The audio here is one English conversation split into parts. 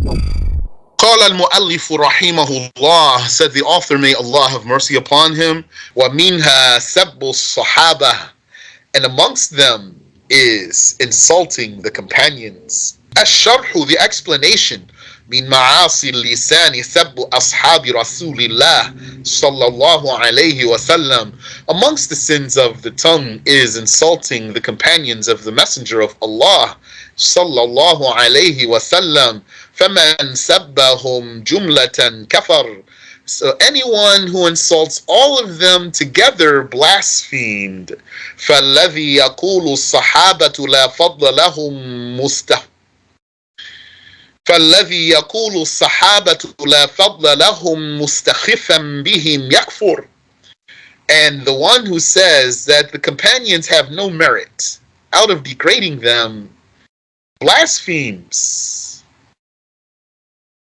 قال المؤلف رحمه الله, said the author, may Allah have mercy upon him, وَمِنْهَا سَبُّ الصَّحَابَةِ, and amongst them is insulting the companions. الشرح, the explanation, من معاصي اللسان سب أصحاب رسول الله صلى الله عليه وسلم, amongst the sins of the tongue is insulting the companions of the Messenger of Allah صلى الله عليه وسلم. فمن سبهم جملة كفر, so anyone who insults all of them together blasphemed. فالذي يقول الصحابة لا فضل لهم فالذي يقول الصحابة لا فضل لهم مستخفا بهم يكفر, and the one who says that the companions have no merit out of degrading them blasphemes.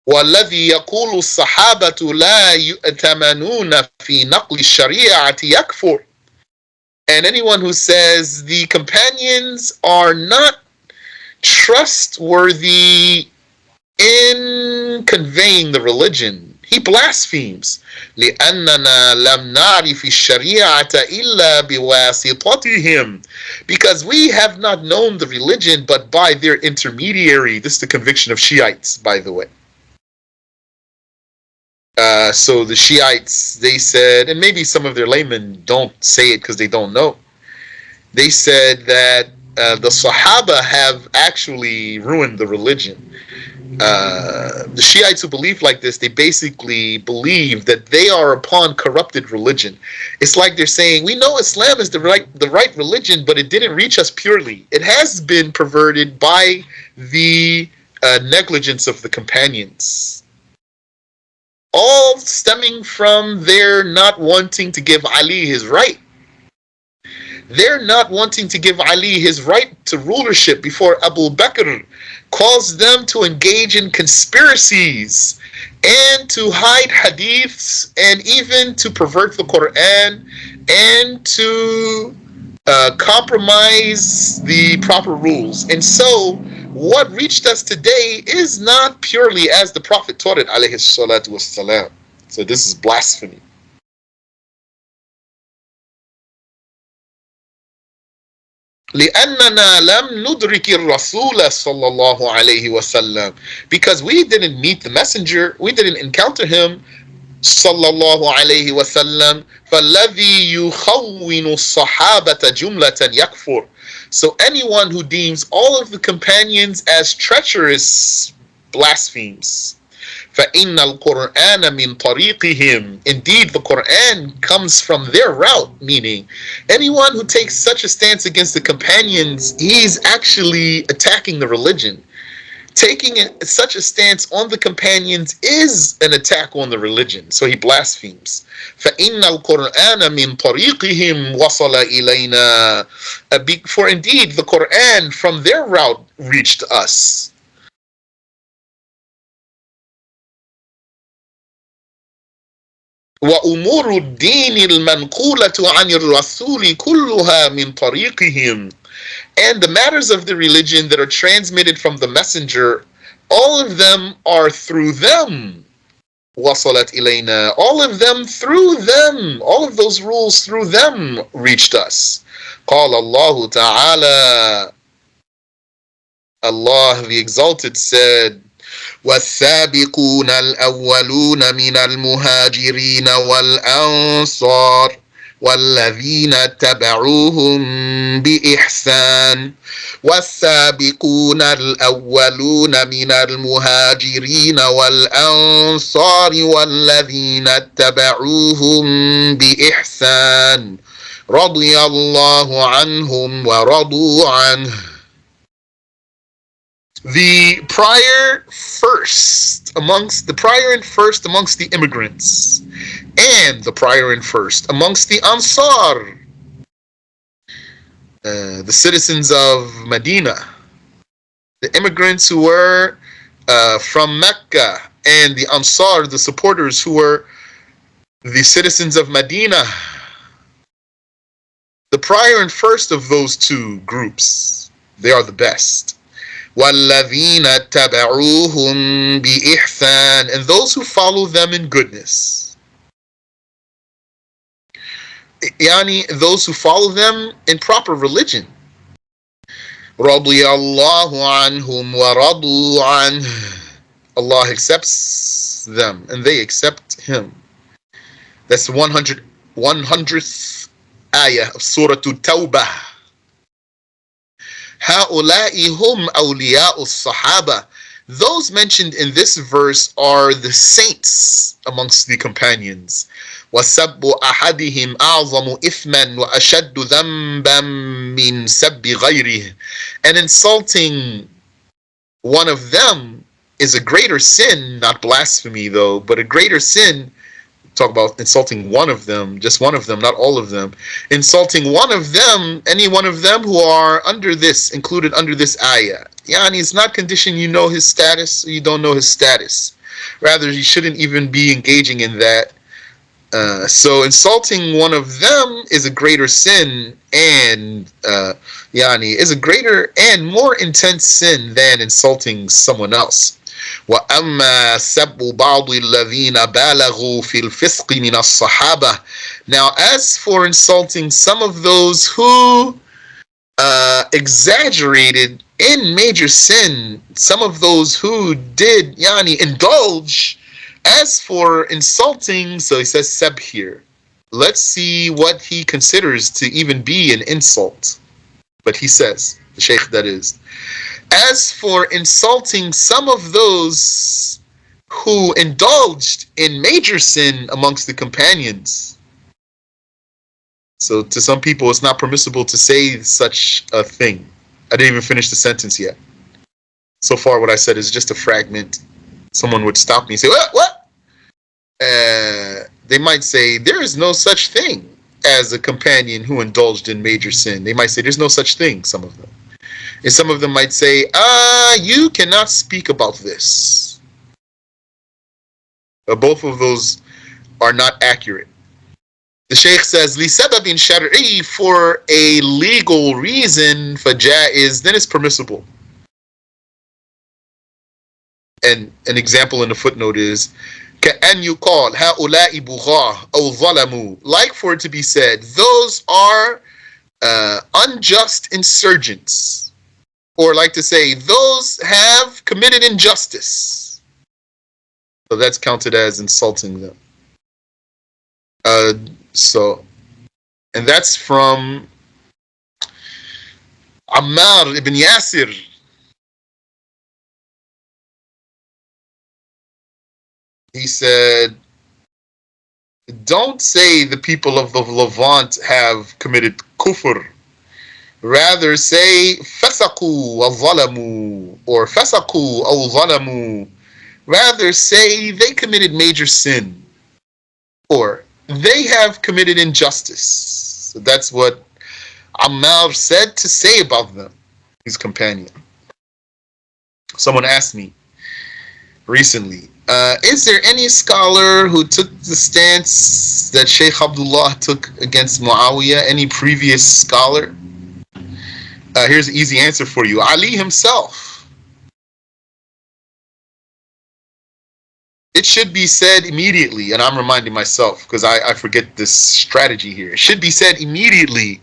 والذي يقول الصحابة لا يؤتمنون في نقل الشريعة يكفر, and anyone who says the companions are not trustworthy in conveying the religion, he blasphemes. لأننا لم نعرف الشريعة إلا بواسطتهم, because we have not known the religion but by their intermediary. This is the conviction of Shiites, by the way. So the Shiites, they said, and maybe some of their laymen don't say it because they don't know, they said that the Sahaba have actually ruined the religion. The Shiites who believe like this, they basically believe that they are upon corrupted religion. It's like they're saying, we know Islam is the right religion, but it didn't reach us purely. It has been perverted by the negligence of the companions. All stemming from their not wanting to give Ali his right. They're not wanting to give Ali his right to rulership before Abu Bakr caused them to engage in conspiracies and to hide hadiths and even to pervert the Quran and to compromise the proper rules. And so what reached us today is not purely as the Prophet taught it, alayhi salatu wassalam. So this is blasphemy. لأننا لم ندرك الرسول صلى الله عليه وسلم, because we didn't meet the messenger, we didn't encounter him صلى الله عليه وسلم. فالذي يخون الصحابة جملة يكفر, so anyone who deems all of the companions as treacherous blasphemes. فإن القرآن من طريقهم, indeed the Quran comes from their route, meaning anyone who takes such a stance against the companions, he's actually attacking the religion. Taking such a stance on the companions is an attack on the religion, so he blasphemes. فَإِنَّ الْقُرْآنَ مِنْ طَرِيقِهِمْ وَصَلَ إِلَيْنَا, for indeed the Quran from their route reached us. وَأُمُورُ الدِّينِ الْمَنْقُولَةُ عَنِ الرَّسُولِ كُلُّهَا مِنْ طَرِيقِهِمْ, and the matters of the religion that are transmitted from the messenger, all of them are through them. وصلت إلينا, all of them through them, all of those rules through them reached us. قال الله تعالى, Allah the Exalted said, والسابقون الأولون من المهاجرين والأنصار والذين اتبعوهم بإحسان والسابقون الأولون من المهاجرين والأنصار والذين اتبعوهم بإحسان رضي الله عنهم ورضوا عنه. The prior and first amongst the immigrants, and the prior and first amongst the Ansar, the citizens of Medina, the immigrants who were from Mecca, and the Ansar, the supporters who were the citizens of Medina. The prior and first of those two groups, they are the best. وَالَّذِينَ اتَّبَعُوهُمْ بِإِحْسَانٍ, and those who follow them in goodness. Yani, those who follow them in proper religion. رَضِيَ اللَّهُ عَنْهُمْ وَرَضُوا عَنْهُ, Allah accepts them and they accept Him. That's the 100th ayah of Surah At-Tawbah. هَؤُلَاءِ هُمْ أَوْلِيَاءُ الصَّحَابَةِ, those mentioned in this verse are the saints amongst the companions. وَسَبُّ أَحَدِهِمْ أَعْظَمُ إِثْمًا وَأَشَدُّ ذَنْبًا مِنْ سَبِّ غَيْرِهِ, and insulting one of them is a greater sin, not blasphemy though, but a greater sin. Talk about insulting one of them, just one of them, not all of them. Insulting one of them, any one of them who are under this, included under this ayah. Yani, it's not conditioned you know his status or you don't know his status. Rather, you shouldn't even be engaging in that. So insulting one of them is a greater sin, and yani is a greater and more intense sin than insulting someone else. وَأَمَّا سَبُّ بَعْضِ الَّذِينَ بَالَغُوا فِي الْفِسْقِ مِنَ الصَّحَابَةِ, now as for insulting some of those who exaggerated in major sin, some of those who did yani indulge, as for insulting, so he says sab here. Let's see what he considers to even be an insult. But he says, the Shaykh that is, as for insulting some of those who indulged in major sin amongst the companions. So to some people it's not permissible to say such a thing. I didn't even finish the sentence yet. So far what I said is just a fragment. Someone would stop me and say, what? They might say, there is no such thing as a companion who indulged in major sin. They might say, there's no such thing, some of them. And some of them might say, you cannot speak about this. Both of those are not accurate. The Shaykh says, لِسَبَبٍ شَرْعِي, for a legal reason, فَجَائِز, then it's permissible. And an example in the footnote is, كَأَنْ يُقَالْ هَؤُلَاءِ بُغَاهُ أَوْ ظَلَمُوا, like for it to be said, those are unjust insurgents. Or like to say, those have committed injustice. So that's counted as insulting them. And that's from Ammar ibn Yasir. He said, don't say the people of the Levant have committed kufr. Rather say fasaqu wa zalamu, or fasaqu aw zalamu. Rather say they committed major sin, or they have committed injustice. So that's what Ammar said to say about them, his companion. Someone asked me recently, is there any scholar who took the stance that Shaykh Abdullah took against Muawiyah? Any previous scholar? Here's an easy answer for you. Ali himself. It should be said immediately, and I'm reminding myself because I forget this strategy here. It should be said immediately.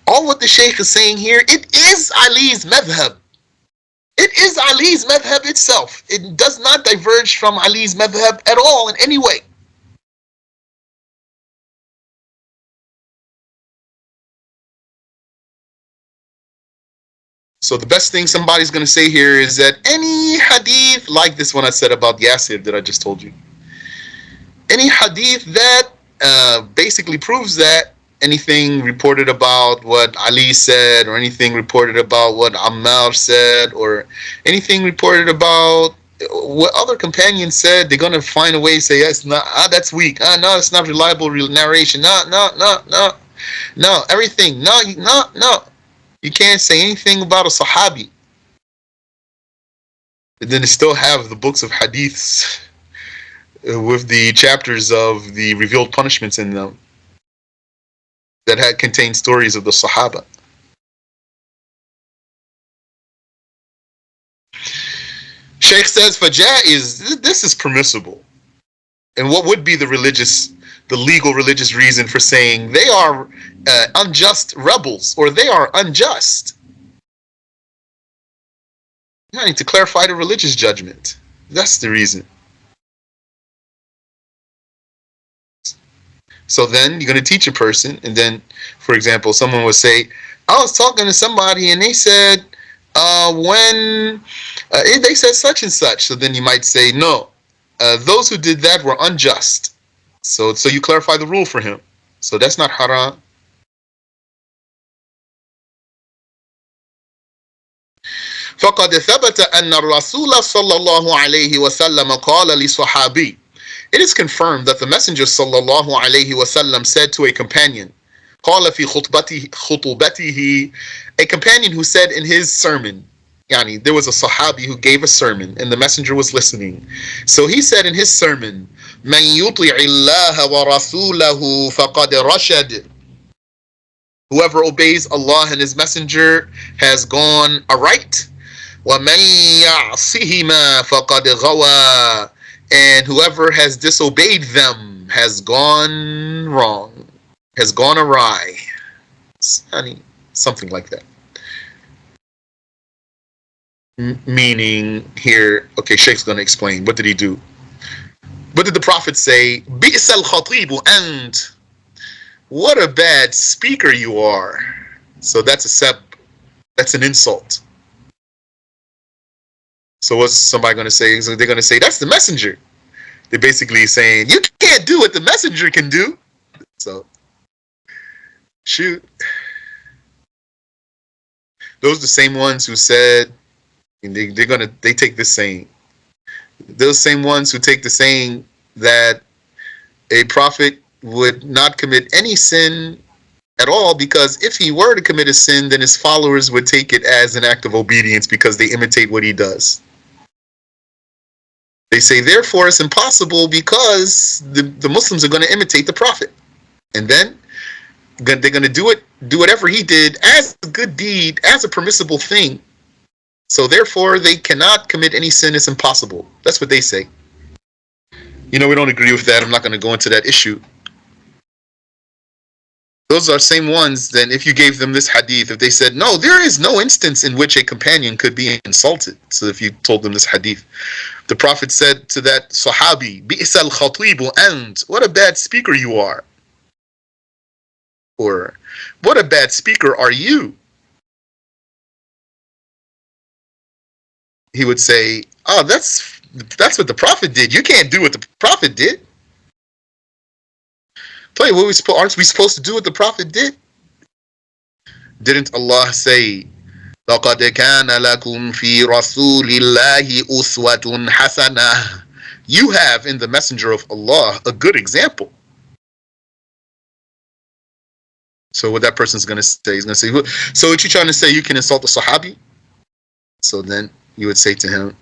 All what the Shaykh is saying here, it is Ali's madhab. It is Ali's madhab itself. It does not diverge from Ali's madhab at all in any way. So the best thing somebody's going to say here is that any hadith, like this one I said about Yasir that I just told you, any hadith that basically proves that, anything reported about what Ali said, or anything reported about what Ammar said, or anything reported about what other companions said, they're going to find a way to say, yes, no, that's weak. No, it's not reliable narration. No, everything. No. You can't say anything about a Sahabi. And then they still have the books of hadiths with the chapters of the revealed punishments in them that had contained stories of the Sahaba. Sheikh says for jaiz, this is permissible. And what would be the legal religious reason for saying they are unjust rebels, or they are unjust? I need to clarify the religious judgment. That's the reason. So then you're going to teach a person, and then, for example, someone would say, I was talking to somebody and they said, they said such and such. So then you might say, no, those who did that were unjust. So you clarify the rule for him. So that's not haram. فقد ثبت أن الرسول صلى الله عليه وسلم قال لصحابي. It is confirmed that the Messenger صلى الله عليه وسلم said to a companion, قال في خطبته, a companion who said in his sermon, yani there was a Sahabi who gave a sermon and the Messenger was listening. So he said in his sermon, من يطع الله ورسوله فقد رشد. Whoever obeys Allah and His Messenger has gone aright. وَمَنْ يَعْصِهِمَا فَقَدْ غَوَى. And whoever has disobeyed them has gone wrong, has gone awry. Something like that. Meaning here, okay, Sheikh's going to explain. What did he do? What did the Prophet say? بِئْسَ الْخَطِيبُ أَنْتَ. What a bad speaker you are. So that's an insult. So what's somebody going to say? So they're going to say, that's the Messenger. They're basically saying, you can't do what the Messenger can do. So, shoot. Those are the same ones who said, they take this saying. Those same ones who take the saying that a prophet would not commit any sin at all, because if he were to commit a sin, then his followers would take it as an act of obedience because they imitate what he does. They say, therefore, it's impossible because the Muslims are going to imitate the Prophet. And then they're going to do whatever he did as a good deed, as a permissible thing. So therefore, they cannot commit any sin. It's impossible. That's what they say. We don't agree with that. I'm not going to go into that issue. Those are same ones, then if you gave them this hadith, if they said, no, there is no instance in which a companion could be insulted. So if you told them this hadith, the Prophet said to that Sahabi, بِئْسَ الْخَطِيبُ أَنْتَ. What a bad speaker you are. Or, what a bad speaker are you? He would say, oh, that's what the Prophet did. You can't do what the Prophet did. Tell you, aren't we supposed to do what the Prophet did? Didn't Allah say, لَقَدْ كَانَ لَكُمْ فِي رَسُولِ اللَّهِ أُسْوَةٌ حَسَنَةٌ. You have in the Messenger of Allah a good example. So what that person's going to say, he's going to say, so what you trying to say, you can insult the Sahabi? So then you would say to him,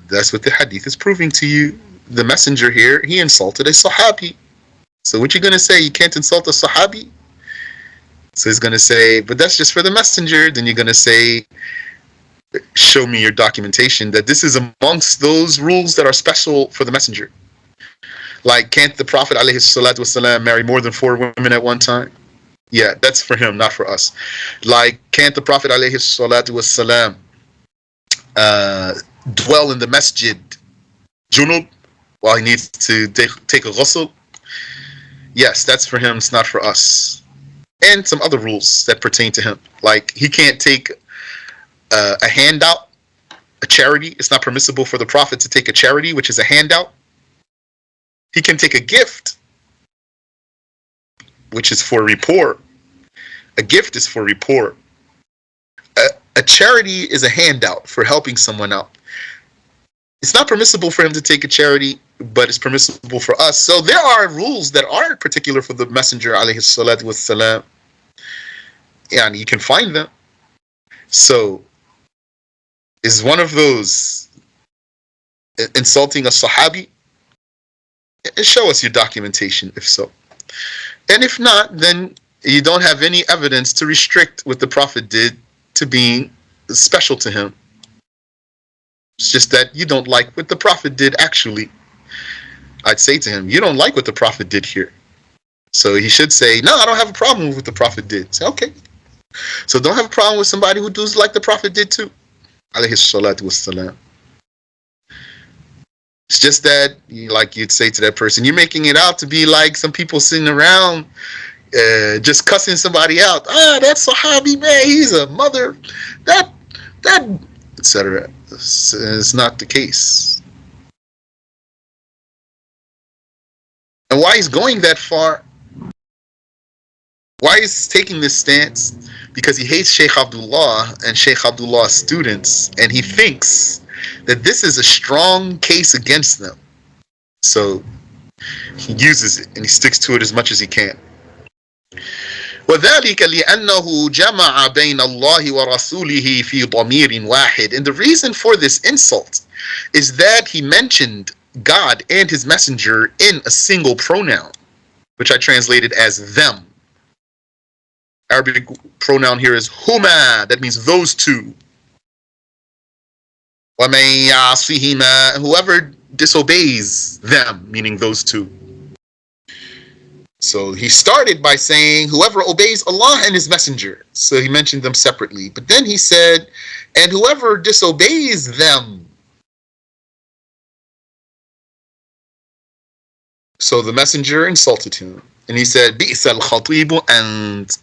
that's what the hadith is proving to you. The Messenger here, he insulted a Sahabi. So what you going to say, you can't insult a Sahabi? So he's going to say, but that's just for the Messenger. Then you're going to say, show me your documentation that this is amongst those rules that are special for the Messenger. Like, can't the Prophet ﷺ marry more than 4 women at one time? Yeah, that's for him, not for us. Like, can't the Prophet ﷺ dwell in the masjid junub while he needs to take a ghusl? Yes, that's for him, it's not for us. And some other rules that pertain to him. Like, he can't take a handout, a charity. It's not permissible for the Prophet to take a charity, which is a handout. He can take a gift, which is for rapport. A gift is for rapport. A charity is a handout for helping someone out. It's not permissible for him to take a charity, but it's permissible for us. So there are rules that are particular for the Messenger alayhi salatu wassalam. And you can find them. So is one of those insulting a Sahabi? Show us your documentation if so. And if not, then you don't have any evidence to restrict what the Prophet did to being special to him. It's just that you don't like what the Prophet did actually. I'd say to him, you don't like what the Prophet did here. So he should say, no, I don't have a problem with what the Prophet did. Say, okay. So don't have a problem with somebody who does like the Prophet did too. Alayhi salatu wassalam. It's just that, like you'd say to that person, you're making it out to be like some people sitting around just cussing somebody out. Ah, that Sahabi, man, he's a mother. That, etc. It's not the case. And why he's going that far? Why he's taking this stance? Because he hates Sheikh Abdullah and Sheikh Abdullah's students, and he thinks that this is a strong case against them. So he uses it and he sticks to it as much as he can. وذلك لأنه جمع بين الله ورسوله في ضمير واحد. And the reason for this insult is that he mentioned God and his messenger in a single pronoun, which I translated as them. Arabic pronoun here is huma, that means those two. وَمَن يَعْصِهِمَا, whoever disobeys them, meaning those two. So he started by saying whoever obeys Allah and his messenger. So he mentioned them separately. But then he said, and whoever disobeys them. So the messenger insulted him. And he said, بِئْسَ الْخَطِيبُ أَنْتَ,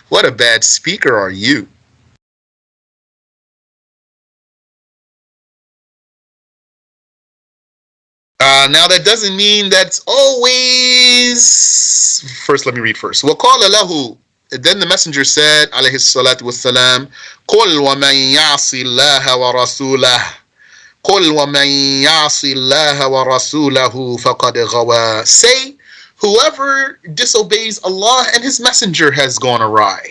what a bad speaker are you. Now that doesn't mean that's always. First, let me read first. وَقَالَ لَهُ, then the messenger said, alayhi salatu wassalam, قُلْ وَمَنْ يَعْصِ اللَّهَ وَرَسُولَهُ قُلْ وَمَنْ يَعْصِ اللَّهَ وَرَسُولَهُ فَقَدْ غَوَى. Say, whoever disobeys Allah and his messenger has gone awry.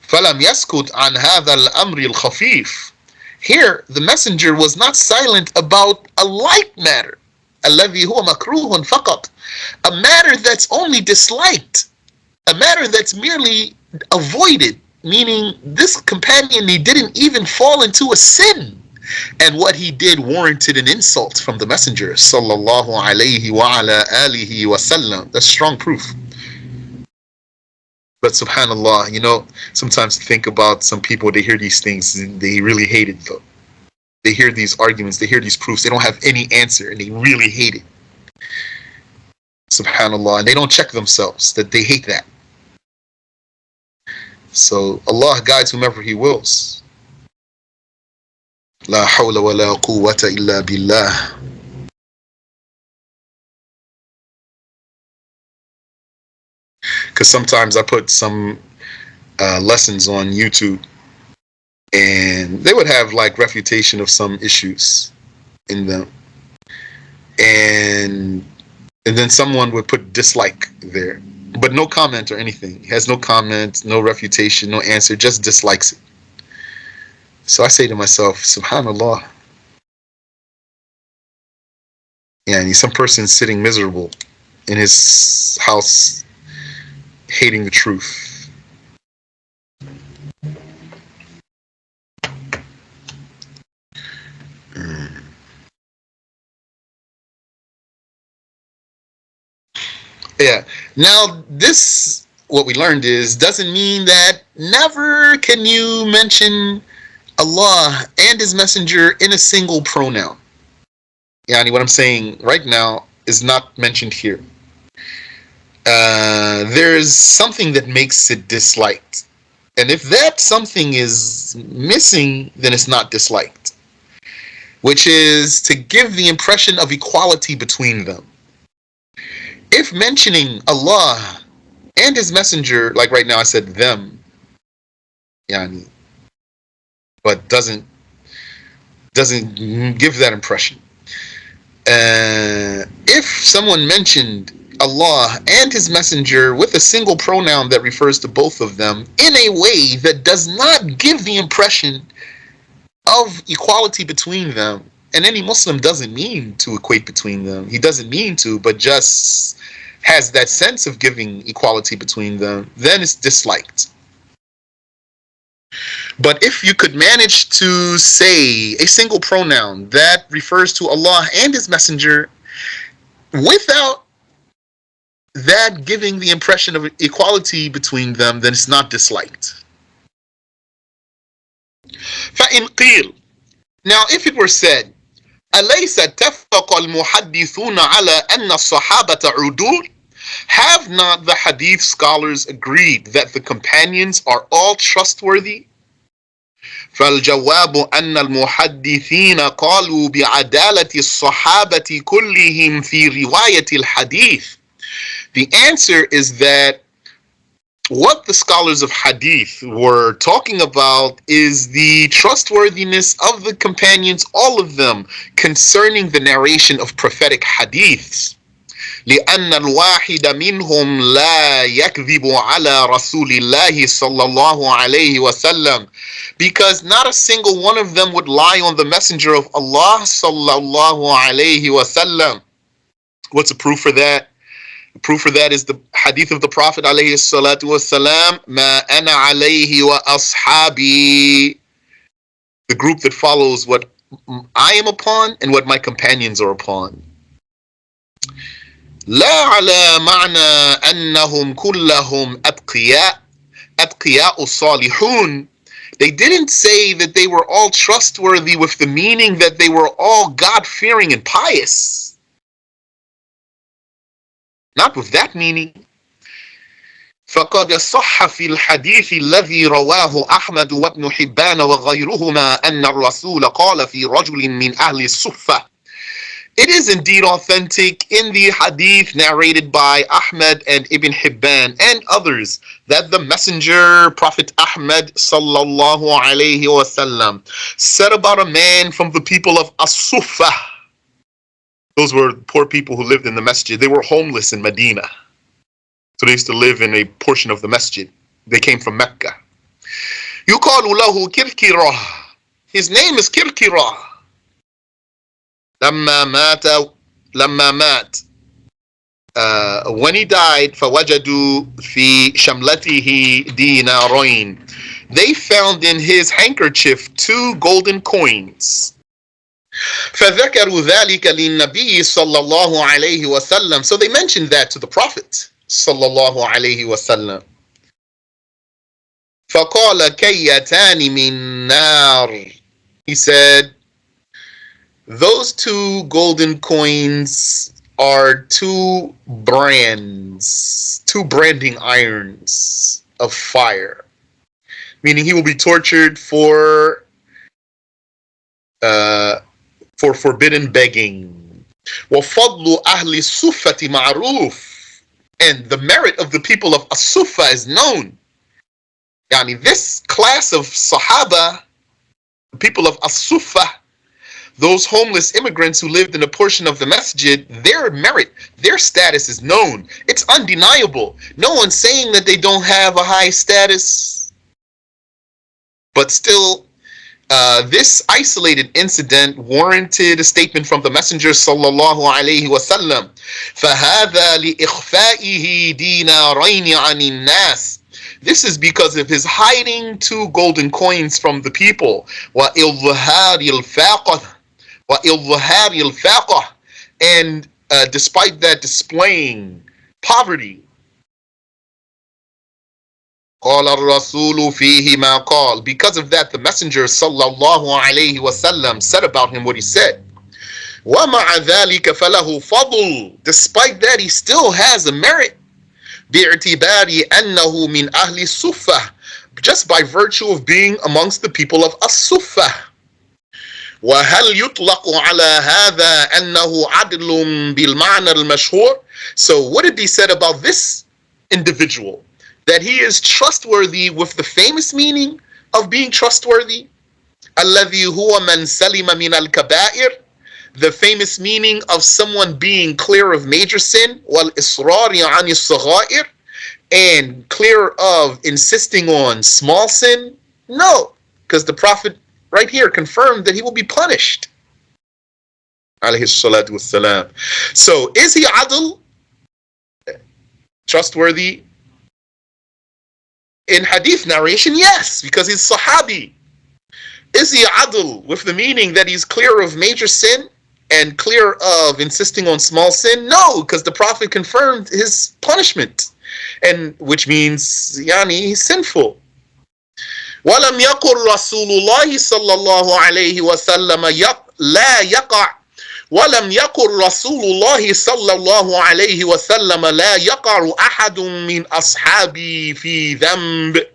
فَلَمْ يَسْكُتْ عَنْ هَذَا الْأَمْرِ الْخَفِيفِ. Here, the messenger was not silent about a light matter. الَّذِي هُوَ مَكْرُوهٌ فَقَطْ. A matter that's only disliked. A matter that's merely avoided. Meaning, this companion, he didn't even fall into a sin. And what he did warranted an insult from the messenger. Sallallahu alayhi wa ala alihi wa sallam. That's strong proof. But subhanallah, you know, sometimes think about some people, they hear these things and they really hate it though. They hear these arguments, they hear these proofs, they don't have any answer and they really hate it. Subhanallah, and they don't check themselves that they hate that. So Allah guides whomever He wills. La hawla wa la quwwata illa billah. Because sometimes I put some lessons on YouTube and they would have like refutation of some issues in them. And then someone would put dislike there, but no comment or anything. He has no comment, no refutation, no answer, just dislikes it. So I say to myself, subhanallah. Yeah, some person sitting miserable in his house, hating the truth. Yeah. Now, this, what we learned is, doesn't mean that never can you mention Allah and His Messenger in a single pronoun. Yani, what I'm saying right now is not mentioned here. There's something that makes it disliked. And if that something is missing, then it's not disliked. Which is to give the impression of equality between them. If mentioning Allah and His Messenger, like right now I said them, yani, but doesn't give that impression. If someone mentioned Allah and His Messenger with a single pronoun that refers to both of them in a way that does not give the impression of equality between them, and any Muslim doesn't mean to equate between them, he doesn't mean to, but just has that sense of giving equality between them, then it's disliked. But if you could manage to say a single pronoun that refers to Allah and His Messenger without that giving the impression of equality between them, then it's not disliked. فَإِنْ قِيلَ, now if it were said, أَلَيْسَ اتَّفَقَ الْمُحَدِّثُونَ عَلَى أَنَّ الصَّحَابَةَ عُدُولٌ, have not the hadith scholars agreed that the companions are all trustworthy? فالجواب أن المحدثين قالوا بعدالة الصحابة كلهم في رواية الحديث. The answer is that what the scholars of hadith were talking about is the trustworthiness of the companions, all of them, concerning the narration of prophetic hadiths. لأن الواحد منهم لا يكذب على رسول الله صلى الله عليه وسلم, because not a single one of them would lie on the messenger of Allah صلى الله عليه وسلم. What's a proof for that? The proof for that is the hadith of the Prophet عليه الصلاة والسلام, ما أنا عليه وأصحابي, the group that follows what I am upon and what my companions are upon. لا على معنى أنهم كلهم أتقياء الصالحون. They didn't say that they were all trustworthy with the meaning that they were all God-fearing and pious. Not with that meaning. فقد صح في الحديث الذي رواه أحمد وابن حبان وغيرهما أن الرسول قال في رجل من أهل الصفة. It is indeed authentic in the hadith narrated by Ahmad and Ibn Hibban and others that the messenger, Prophet Ahmad sallallahu alayhi wasallam, said about a man from the people of As-Suffah. Those were poor people who lived in the masjid. They were homeless in Medina. So they used to live in a portion of the masjid. They came from Mecca. يُقَالُ لَهُ كِرْكِرَةٌ. His name is Kirkirah. لما مات when he died فوجدوا في شملته دينارين, they found in his handkerchief 2 golden coins. فذكروا ذلك للنبي صلى الله عليه وسلم, so they mentioned that to the Prophet صلى الله عليه وسلم. فقال كيتان من نار, he said, those 2 golden coins are 2 brands, 2 branding irons of fire. Meaning he will be tortured for forbidden begging. وَفَضْلُ أَهْلِ الصُّفَّةِ مَعْرُوفٌ, and the merit of the people of As-Suffah is known. Yani this class of Sahaba, the people of As-Suffah, those homeless immigrants who lived in a portion of the masjid, their merit, their status is known. It's undeniable. No one's saying that they don't have a high status. But still, this isolated incident warranted a statement from the Messenger sallallahu alayhi wasallam. فَهَذَا لِإِخْفَائِهِ دِينَارَيْنِ عَنِ النَّاسِ. This is because of his hiding 2 golden coins from the people. وَإِظْهَارِ الْفَاقَةِ, and despite that, displaying poverty. قال الرسول فيه ما قال. Because of that, the Messenger sallallahu alayhi wasallam said about him what he said. وَمَعَ ذَلِكَ فَلَهُ فَضْلٌ. Despite that, he still has a merit. بِاعْتِبَارِ أَنَّهُ مِنْ أَهْلِ الصُّفَّةِ, just by virtue of being amongst the people of As-Suffah. وَهَلْ يُطْلَقُ عَلَى هَذَا أَنَّهُ عَدْلٌ بِالْمَعْنَى الْمَشْهُورِ. So would it be said about this individual that he is trustworthy with the famous meaning of being trustworthy? الَّذِي هُوَ مَنْ سَلِمَ مِنَ الْكَبَائِرِ, the famous meaning of someone being clear of major sin, وَالْإِصْرَارِ عَنِ الصَّغَائِرِ, and clear of insisting on small sin? No, because the Prophet right here confirmed that he will be punished. Alayhi salatu wassalam. So is he adl, trustworthy In hadith narration, yes, because he's sahabi. Is he adl with the meaning that he's clear of major sin and clear of insisting on small sin? No, because the Prophet confirmed his punishment, and which means he's sinful. ولم يقل رسول الله صلى الله عليه وسلم لا يقع ولم يقل رسول الله صلى الله عليه وسلم لا يقع أحد من أصحابي في ذنب.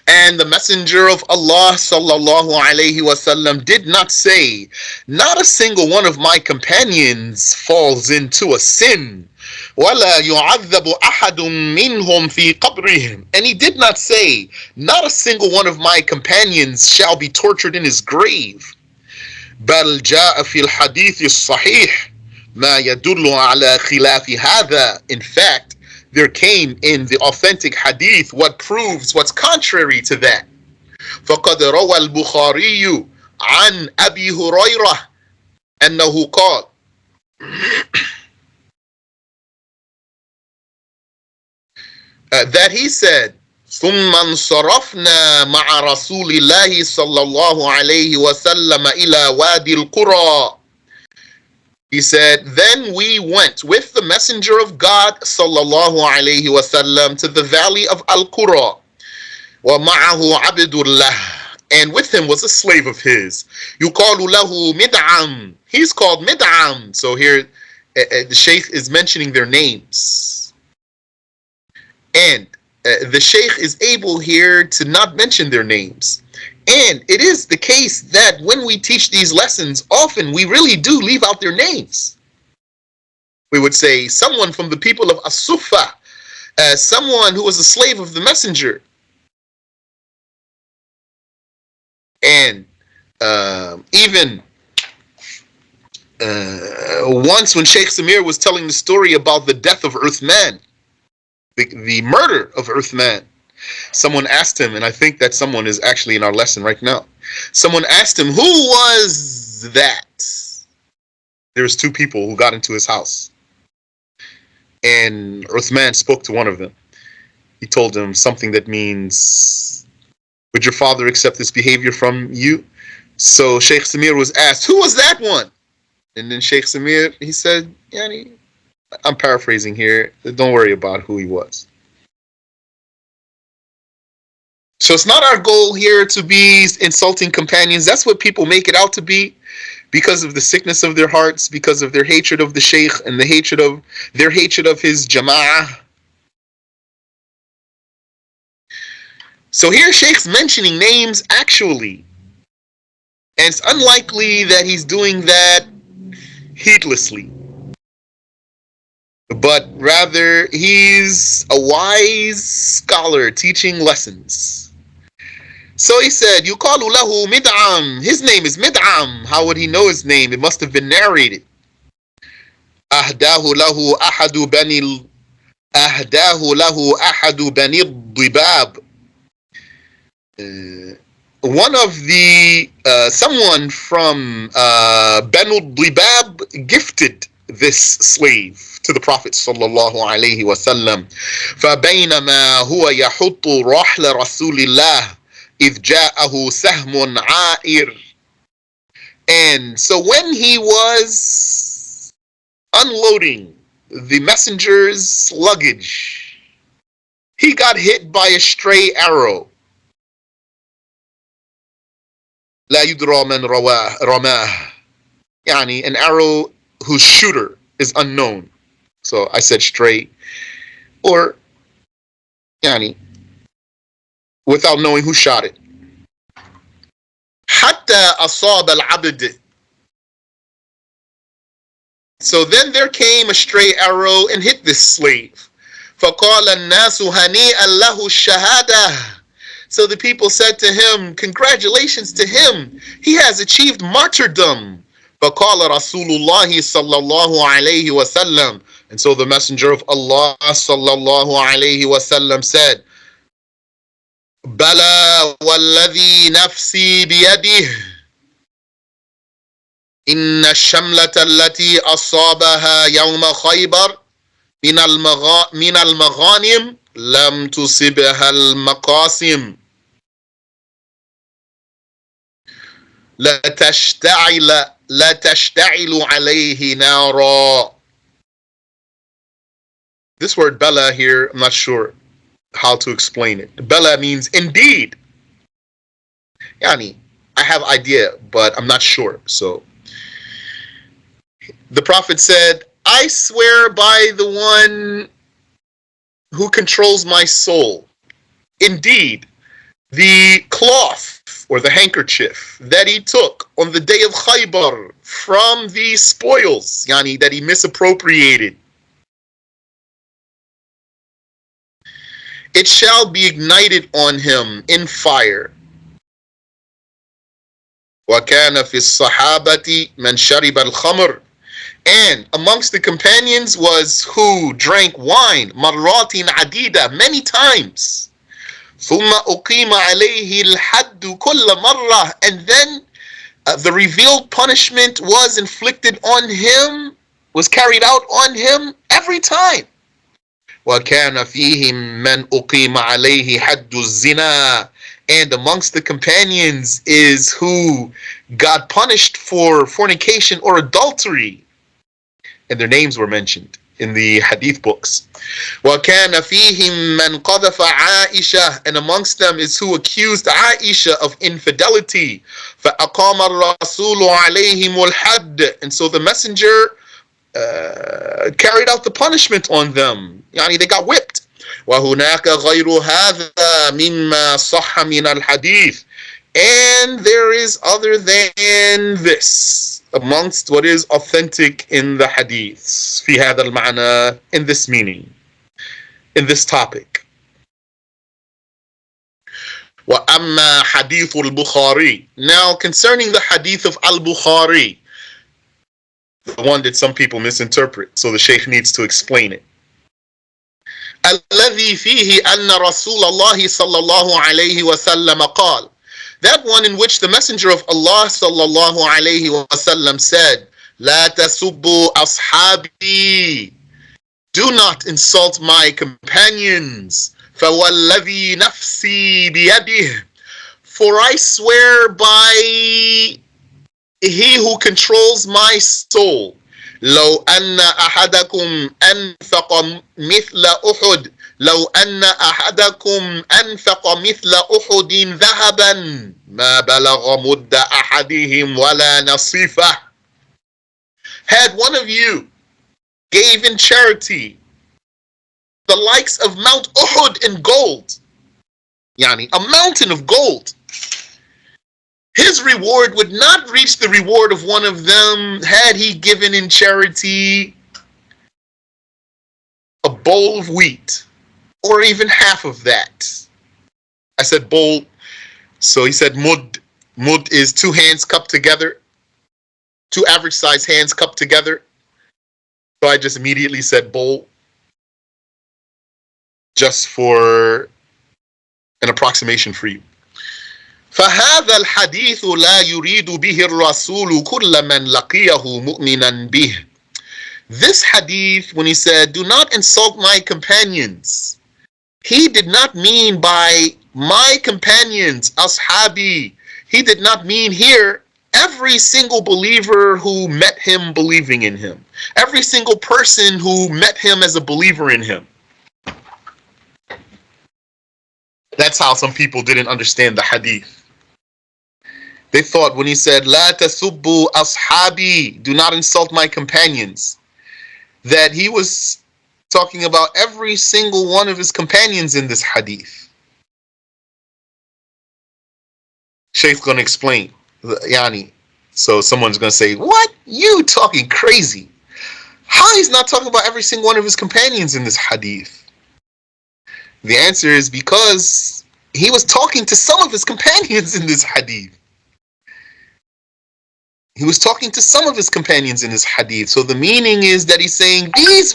And the Messenger of Allah sallallahu alayhi wasallam did not say, not a single one of my companions falls into a sin. وَلَا يُعَذَّبُ أَحَدٌ مِّنْهُمْ فِي قَبْرِهِمْ. And he did not say, not a single one of my companions shall be tortured in his grave. بَلْ جَاءَ فِي الْحَدِيثِ الصَّحِيحِ مَا يَدُلُّ عَلَى خِلَافِ هَذَا. In fact, there came in the authentic hadith what proves what's contrary to that. فقد روى البخاري عن أبي هريرة أنه قال that he said ثم انصرفنا مع رسول الله صلى الله عليه وسلم إلى وادي القرى. He said, then we went with the Messenger of God sallallahu alayhi wasallam to the valley of Al-Qura. وَمَعَهُ عَبْدُ اللَّهِ. And with him was a slave of his. يُقَالُ لَهُ مِدْعَمْ. He's called Mid'am. So here the Shaykh is mentioning their names. And the Shaykh is able here to not mention their names. And it is the case that when we teach these lessons, often we really do leave out their names. We would say someone from the people of As-Suffa, someone who was a slave of the Messenger. And even once when Sheikh Samir was telling the story about the death of Uthman, the murder of Uthman, someone asked him, and I think that someone is actually in our lesson right now. Someone asked him, who was that? There was two people who got into his house. And Uthman spoke to one of them. He told him something that means, would your father accept this behavior from you? So Sheikh Samir was asked, who was that one? And then Sheikh Samir, he said, I'm paraphrasing here, don't worry about who he was. So it's not our goal here to be insulting companions. That's what people make it out to be, because of the sickness of their hearts, because of their hatred of the Shaykh and their hatred of his Jama'ah. So here Shaykh's mentioning names actually. And it's unlikely that he's doing that heedlessly. But rather, he's a wise scholar teaching lessons. So he said, يُقَالُ لَهُ مِدْعَمْ. His name is Mid'am. How would he know his name? It must have been narrated. أَهْدَاهُ لَهُ أَحَدُ بَنِي الضِّبَابِ. One of the, someone from Banu Dibab gifted this slave to the Prophet sallallahu alayhi wasallam. فَبَيْنَمَا هُوَ يَحُطُّ رَحْلَ رَسُولِ اللَّهِ إِذْ جَاءَهُ سَهْمٌ عَائِرٌ. And so when he was unloading the messenger's luggage, he got hit by a stray arrow. لا يدرى من رماه. يعني an arrow whose shooter is unknown. So I said stray, or يعني without knowing who shot it. حتى أصاب العبد. So then there came a stray arrow and hit this slave. فقال الناس هنيئا له الشهادة. So the people said to him, congratulations to him, he has achieved martyrdom. فقال رسول الله صلى الله عليه وسلم. And so the Messenger of Allah صلى الله عليه وسلم said, بلى والذي نفسي بيده إن الشملة التي أصابها يوم خيبر من المغانم لم تصبها المقاسم لا تشتعل عليه نارا. This word bala here, I'm not sure how to explain it. Bala means indeed. Yani, I have idea, but I'm not sure. So the Prophet said, I swear by the one who controls my soul. Indeed, the cloth or the handkerchief that he took on the day of Khaybar from the spoils, yani that he misappropriated, it shall be ignited on him in fire. وَكَانَ فِي الصَّحَابَةِ مَنْ شَرِبَ الْخَمْرِ. And amongst the companions was who drank wine, مَرَّاتٍ عَدِيدًا, many times. ثُمَّ أُقِيمَ عَلَيْهِ الْحَدُّ كُلَّ مَرَّةٍ. And then the revealed punishment was inflicted on him, was carried out on him every time. وَكَانَ فِيهِمْ مَنْ أُقِيمَ عَلَيْهِ حَدُّ الزِّنَا. And amongst the companions is who got punished for fornication or adultery. And their names were mentioned in the hadith books. وَكَانَ فِيهِمْ مَنْ قَذَفَ عَائِشَةَ. And amongst them is who accused Aisha of infidelity. فَأَقَامَ الرَّسُولُ عَلَيْهِمُ الْحَدَّ. And so the messenger carried out the punishment on them. Yani they got whipped. وَهُنَاكَ غَيْرُ هَذَا مِمَّا صَحَّ مِنَ الْحَدِيثِ. And there is other than this amongst what is authentic in the hadiths. في هذا المعنى, in this meaning, in this topic. وَأَمَّا حَدِيثُ الْبُخَارِي. Now concerning the hadith of Al-Bukhari, the one that some people misinterpret, so the Shaykh needs to explain it. الذي فيه أن رسول الله صلى الله عليه وسلم قال. That one in which the Messenger of Allah صلى الله عليه وسلم said, لا تسبوا أصحابي. Do not insult my companions. فوالذي نفسي بيده. For I swear by he who controls my soul. لو أن أحدكم أنفق مثل أحد لو أن أحدكم أنفق مثل أحد ذهبا ما بلغ مد أحدهم ولا نصيفه. Had one of you gave in charity the likes of Mount Uhud in gold, yani a mountain of gold, his reward would not reach the reward of one of them had he given in charity a bowl of wheat, or even half of that. I said bowl, so he said mud. Mud is two hands cupped together, two average size hands cupped together. So I just immediately said bowl, just for an approximation for you. فهذا الحديث لا يريد به الرسول كل من لقيه مؤمنا به. This hadith, when he said, do not insult my companions, he did not mean by my companions, ashabi, he did not mean here every single believer who met him believing in him. Every single person who met him as a believer in him. That's how some people didn't understand the hadith. They thought when he said, La tasubbu ashabi, do not insult my companions, that he was talking about every single one of his companions in this hadith. Shaykh's going to explain. Yani, so someone's going to say, what? You talking crazy. How he's not talking about every single one of his companions in this hadith? The answer is because he was talking to some of his companions in this hadith. He was talking to some of his companions in his hadith. So the meaning is that he's saying, these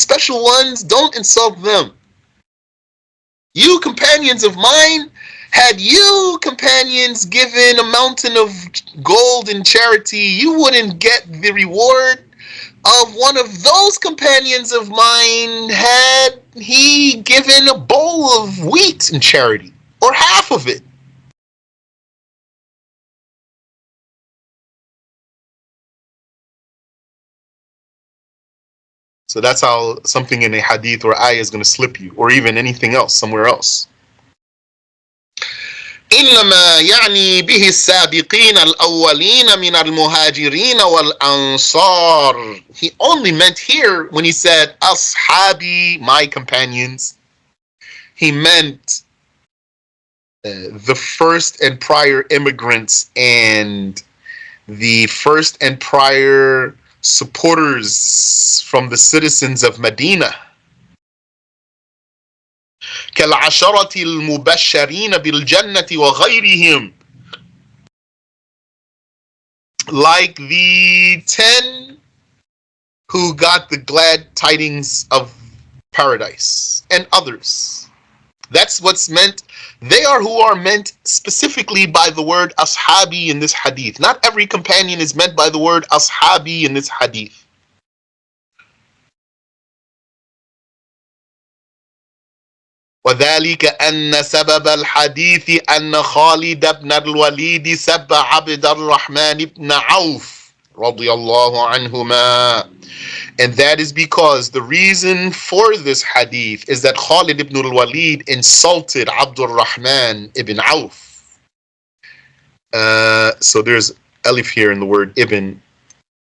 special ones, don't insult them. You companions of mine, had you companions given a mountain of gold in charity, you wouldn't get the reward of one of those companions of mine had he given a bowl of wheat in charity, or half of it. So that's how something in a hadith or ayah is going to slip you, or even anything else somewhere else. إنما يعني به السابقين الأولين من المهاجرين والأنصار. He only meant here when he said أصحابي, my companions. He meant the first and prior immigrants and the first and prior supporters from the citizens of Medina. كالعشرة المبشرين بالجنة وغيرهم, like the 10 who got the glad tidings of paradise and others. That's what's meant. They are who are meant specifically by the word ashabi in this hadith. Not every companion is meant by the word ashabi in this hadith. وذلك أن سبب الحديث أن خالد بن الوليد سب عبد الرحمن بن عوف رضي الله عنهما. And that is because the reason for this hadith is that Khalid ibn al-Walid insulted Abdul Rahman ibn Auf. So there's alif here in the word ibn.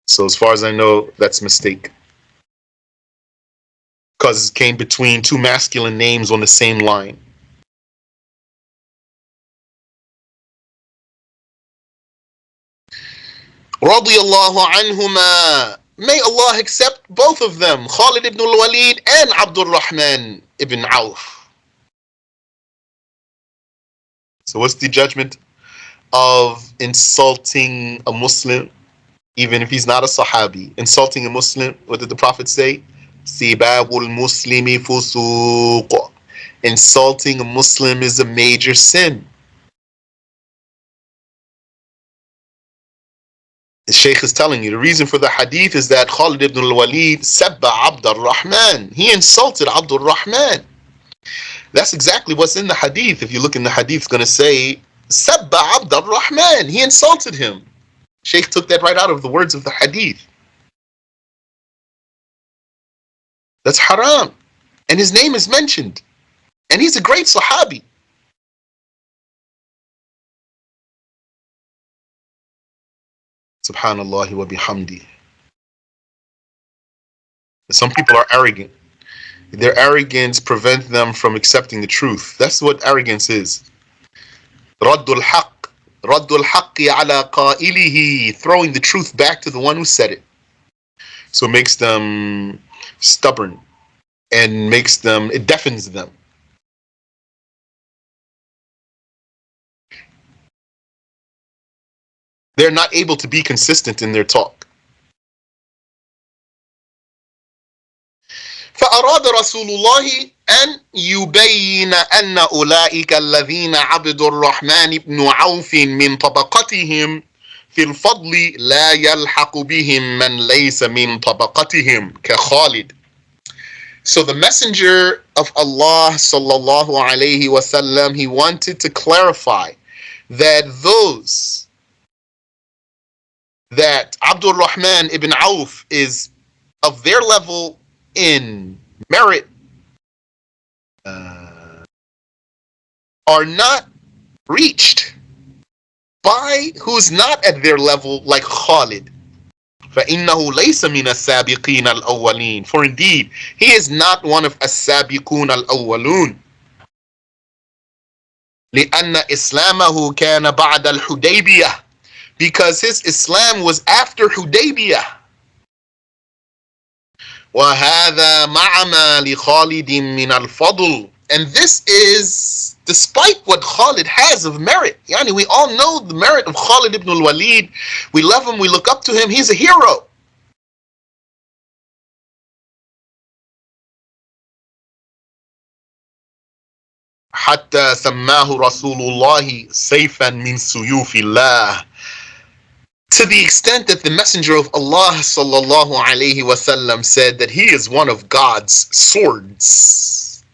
So as far as I know, that's a mistake. Because it came between two masculine names on the same line. Radiyallahu anhuma. May Allah accept both of them, Khalid ibn al-Walid and Abdul Rahman ibn Auf. So what's the judgment of insulting a Muslim, even if he's not a Sahabi? Insulting a Muslim, what did the Prophet say? Sibabul Muslimi fusuq. Insulting a Muslim is a major sin. The Shaykh is telling you the reason for the hadith is that Khalid ibn al-Walid sabba Abd al-Rahman. He insulted Abd al-Rahman. That's exactly what's in the hadith. If you look in the hadith, it's going to say sabba Abd al-Rahman. He insulted him. Shaykh took that right out of the words of the hadith. That's haram. And his name is mentioned. And he's a great Sahabi. Subhanallah wa bihamdi. Some people are arrogant. Their arrogance prevents them from accepting the truth. That's what arrogance is. Raddul haqq. Raddul haqqi ala qailihi. Throwing the truth back to the one who said it. So it makes them stubborn and it deafens them. They're not able to be consistent in their talk. فأراد رسول الله أن يبين أن أولئك الذين عبد الرحمن بن عوف من طبقتهم في الفضل لا يلحق بهم من ليس من طبقتهم كخالد. So the messenger of Allah sallallahu alayhi wasallam, he wanted to clarify that those that Abdul Rahman ibn Auf is of their level in merit are not reached by who's not at their level, like Khalid. فَإِنَّهُ لَيْسَ مِنَ السَّابِقِينَ الْأَوَّلِينَ. For indeed, he is not one of السَّابِقُونَ الْأَوَّلُونَ. لِأَنَّ إِسْلَامَهُ كَانَ بَعْدَ الْحُدَيْبِيَةِ. Because his Islam was after Hudaybiyah. وَهَذَا مَعَ مَا لِخَالِدٍ مِنَ الْفَضْلِ. And this is despite what Khalid has of merit. Yani, we all know the merit of Khalid ibn al-Walid. We love him, we look up to him, he's a hero. حتى سماه رسول الله سيفا من سيوف الله. To the extent that the Messenger of Allah sallallahu alaihi wasallam said that he is one of God's swords.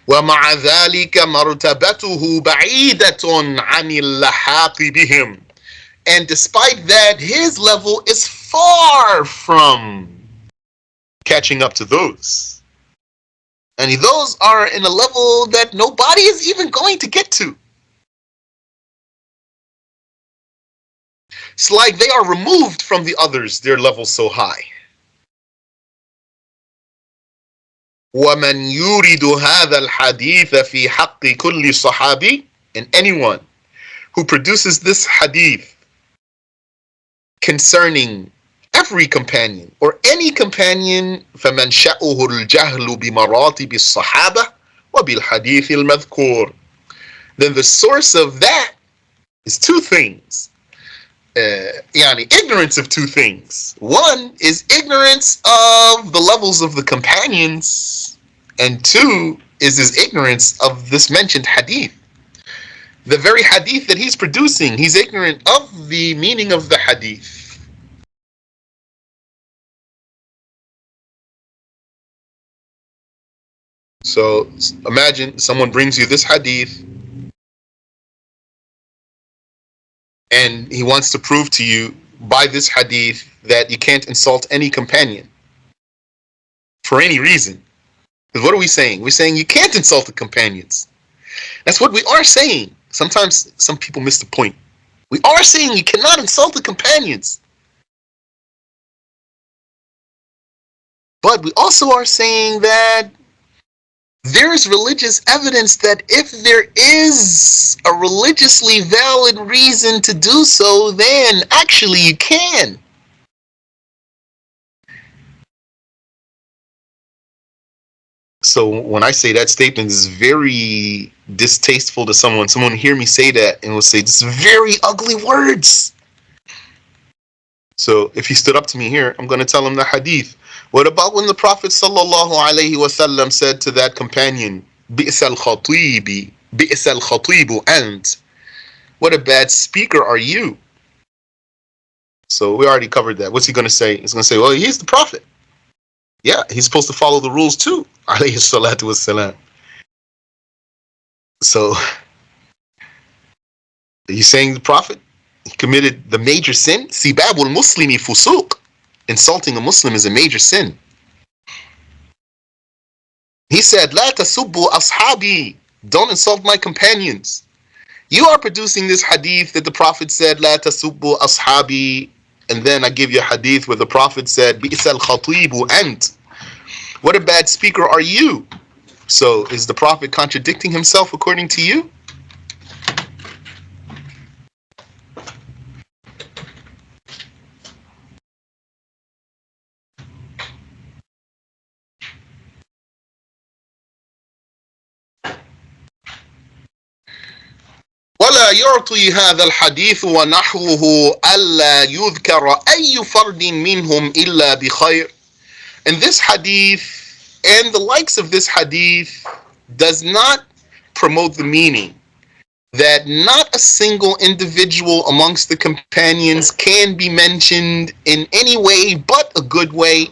ومع ذلك مرتبته بعيدة عن اللحاق بهم. And despite that, his level is far from catching up to those. And those are in a level that nobody is even going to get to. It's like they are removed from the others, their level so high. وَمَنْ يُرِدُ هَذَا الْحَدِيثَ فِي حَقِّ كُلِّ صَحَابِي. And anyone who produces this hadith concerning every companion or any companion, فَمَنْ شَأُهُ الْجَهْلُ بِمَرَاتِبِ الصَّحَابَةِ وَبِالْحَدِيثِ الْمَذْكُورِ. Then the source of that is two things. Ignorance of two things. One is ignorance of the levels of the companions, and two is his ignorance of this mentioned hadith. The very hadith that he's producing, he's ignorant of the meaning of the hadith. So imagine someone brings you this hadith and he wants to prove to you by this hadith that you can't insult any companion for any reason. Because what are we saying? We're saying you can't insult the companions. That's what we are saying. Sometimes some people miss the point. We are saying you cannot insult the companions. But we also are saying that there is religious evidence that if there is a religiously valid reason to do so, then actually you can. So when I say that statement is very distasteful to someone hear me say that and will say, this is very ugly words. So if he stood up to me here, I'm going to tell him the hadith. What about when the Prophet sallallahu alaihi wasallam said to that companion, "Bi'sa al-khatibi, bi'sa al-khatibu ant." What a bad speaker are you? So we already covered that. What's he going to say? He's going to say, well, he's the Prophet. Yeah, he's supposed to follow the rules too. Alayhi salatu wassalam. So are you saying the Prophet committed the major sin? Sibabul muslimi fusuq. Insulting a Muslim is a major sin. He said, La tasubbu ashabi. Don't insult my companions. You are producing this hadith that the Prophet said, La tasubbu ashabi. And then I give you a hadith where the Prophet said, Bi'sal khatibu ant. What a bad speaker are you? So is the Prophet contradicting himself according to you? ولا يعطي هذا الحديث ونحوه ألا يذكر أي فرد منهم إلا بخير. And this hadith and the likes of this hadith does not promote the meaning that not a single individual amongst the companions can be mentioned in any way but a good way.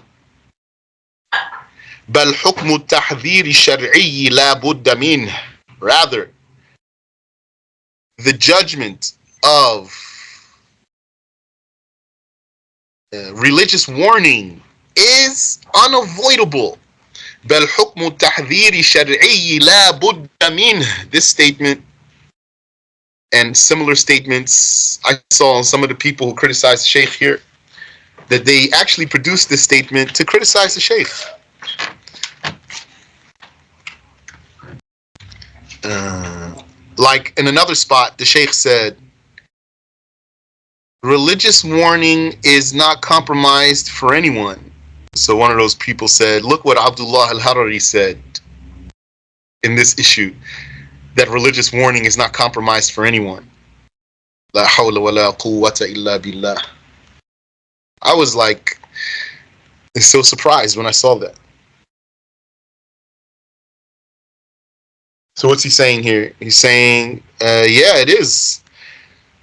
بل حكم التحذير الشرعي لا بد منه. Rather, the judgment of religious warning is unavoidable. بل حكم التحذير الشرعي لا بد منه. This statement and similar statements, I saw some of the people who criticized the Sheikh here, that they actually produced this statement to criticize the Sheikh. Like in another spot, the Sheikh said, religious warning is not compromised for anyone. So one of those people said, look what Abdullah al-Harari said in this issue, that religious warning is not compromised for anyone. La hawla wa la quwwata illa billah. I was like so surprised when I saw that. So what's he saying here? He's saying, yeah, it is.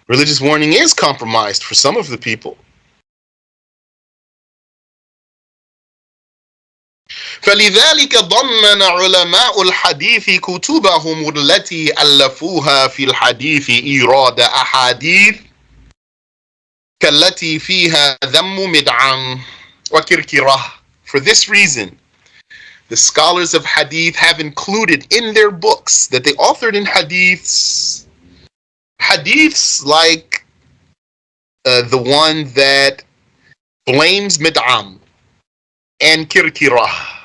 Religious warning is compromised for some of the people. فلذلك ضمن علماء الحديث كتبهم التي ألفوها في الحديث إيراد أحاديث كالتي فيها ذم مدعم وكركرة. For this reason, the scholars of hadith have included in their books that they authored in hadiths like the one that blames mid'am and kirkirah.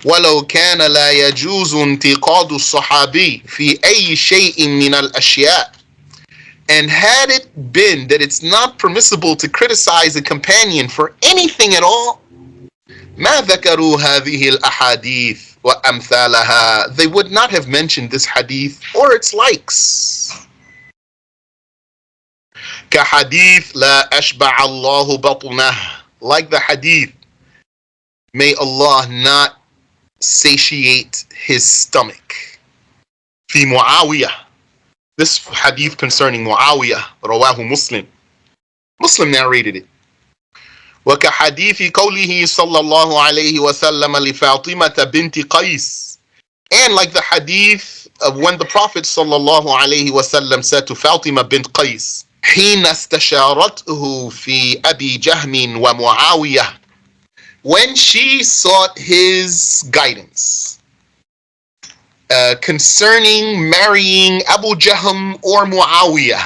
ولو كان لا يجوز انتقاد الصحابي في أي شيء من الأشياء. And had it been that it's not permissible to criticize a companion for anything at all, ما ذكروا هذه الأحاديث وأمثالها. They would not have mentioned this hadith or its likes. كحديث لا أشبع الله بطنه. Like the hadith, may Allah not satiate his stomach. في معاوية. This hadith concerning Muawiyah, رواه Muslim. Muslim narrated it. وكحديث قوله صلى الله عليه وسلم لفاطمة بنت قيس. And like the hadith of when the Prophet صلى الله عليه وسلم said to Fatima bint Qais, حين استشارته في أبي جهم ومعاوية. When she sought his guidance concerning marrying Abu Jahm or Muawiyah,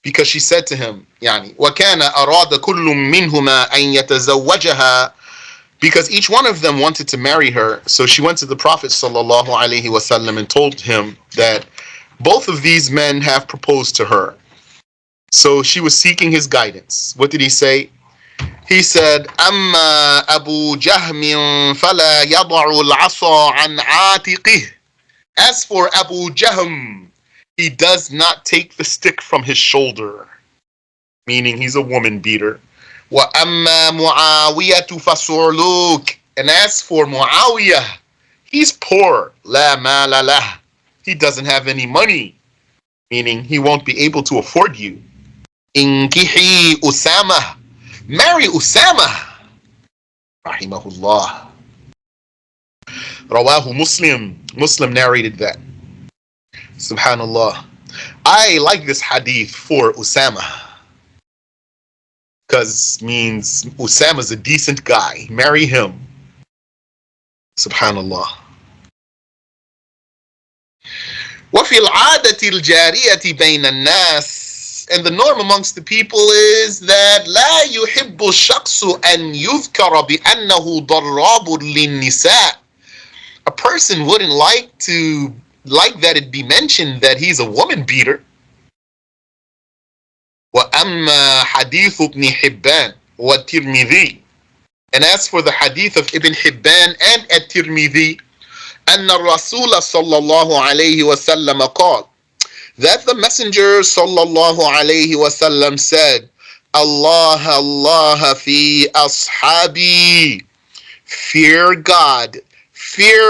because she said to him, يعني وكان أراد كل منهما أن يتزوجها, because each one of them wanted to marry her. So she went to the Prophet sallallahu alaihi wasallam and told him that both of these men have proposed to her. So she was seeking his guidance. What did he say? He said, أما أبو جهم فلا يضع العصا عن عاتقه. As for Abu Jahm, he does not take the stick from his shoulder, meaning he's a woman beater. وأما معاوية فصعلوك. And as for Muawiyah, he's poor. لا مال له. He doesn't have any money, meaning he won't be able to afford you. انكحي أسامة. Marry Usama. Rahimahullah. Rawahu Muslim. Muslim narrated that. Subhanallah. I like this hadith for Usama, because means Usama's a decent guy. Marry him. Subhanallah. وفي العادة الجارية بين الناس. And the norm amongst the people is that لا يحب الشخص أن يذكر بأنه ضراب للنساء. A person wouldn't like that it be mentioned that he's a woman beater. وأما حديث ابن حبان والترمذي. And as for the hadith of Ibn Hibban and at-Tirmidhi, أن الرسول صلى الله عليه وسلم قال, that the Messenger sallallahu alayhi wasallam said, Allah, Allah fi ashabi. Fear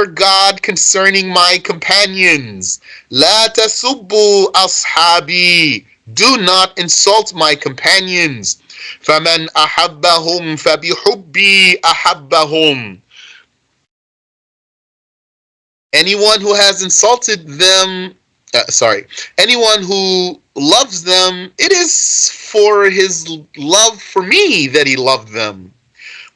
God concerning my companions. La tasubbu ashabi. Do not insult my companions. فَمَنْ أَحَبَّهُمْ فَبِحُبِّي أَحَبَّهُمْ. Anyone who has insulted them, anyone who loves them, it is for his love for me that he loved them.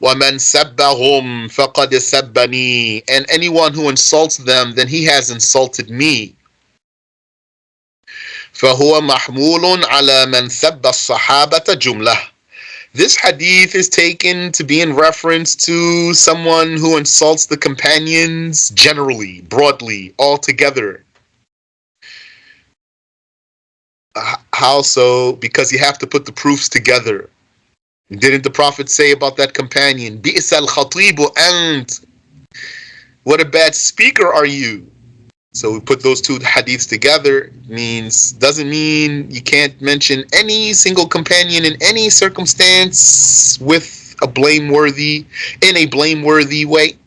وَمَنْ سَبَّهُمْ فَقَدْ سَبَّنِي. And anyone who insults them, then he has insulted me. فَهُوَ مَحْمُولٌ عَلَى مَنْ سَبَّ الصَّحَابَةَ جُمْلَةً. This hadith is taken to be in reference to someone who insults the companions generally, broadly, altogether. How so? Because you have to put the proofs together. Didn't the Prophet say about that companion, بِئْسَ الْخَطِيبُ أَنْتَ. What a bad speaker are you? So we put those two hadiths together. Doesn't mean you can't mention any single companion in any circumstance in a blameworthy way.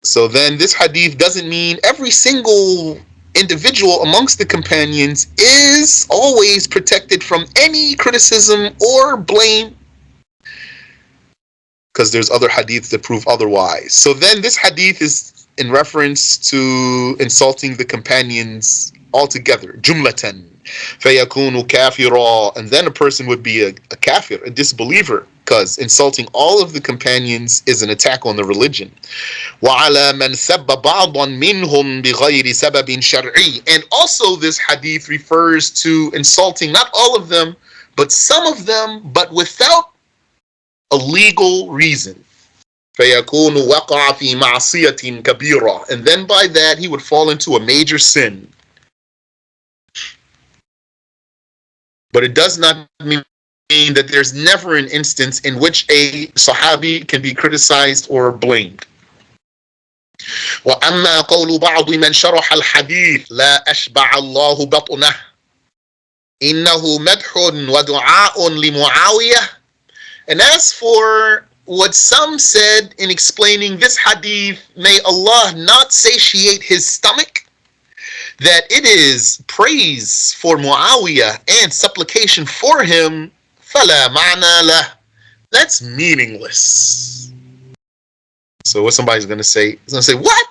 So then this hadith doesn't mean every single individual amongst the companions is always protected from any criticism or blame, because there's other hadiths that prove otherwise. So then this hadith is in reference to insulting the companions altogether, jumlatan. فَيَكُونُ كَافِرًا, and then a person would be a kafir, a disbeliever, because insulting all of the companions is an attack on the religion. وَعَلَى مَنْ سَبَّ بَعْضًا مِنْهُمْ بِغَيْرِ سَبَبٍ شَرْعِيٍّ, and also this hadith refers to insulting not all of them, but some of them, but without a legal reason. فَيَكُونُ وَقَعَ فِي مَعْصِيَةٍ كَبِيرًا, and then by that he would fall into a major sin. But it does not mean that there's never an instance in which a Sahabi can be criticized or blamed. وَأَمَّا قَوْلُ بَعْضِ مَنْ شَرَحَ الْحَدِيثِ لَا أَشْبَعَ اللَّهُ بَطْنَهُ إِنَّهُ مَدْحٌ وَدُعَاءٌ لِمُعَاوِيَةٍ. And as for what some said in explaining this hadith, may Allah not satiate his stomach, that it is praise for Muawiyah and supplication for him, فَلَا مَعْنَى لَهُ, that's meaningless. So what somebody's going to say, he's going to say, what?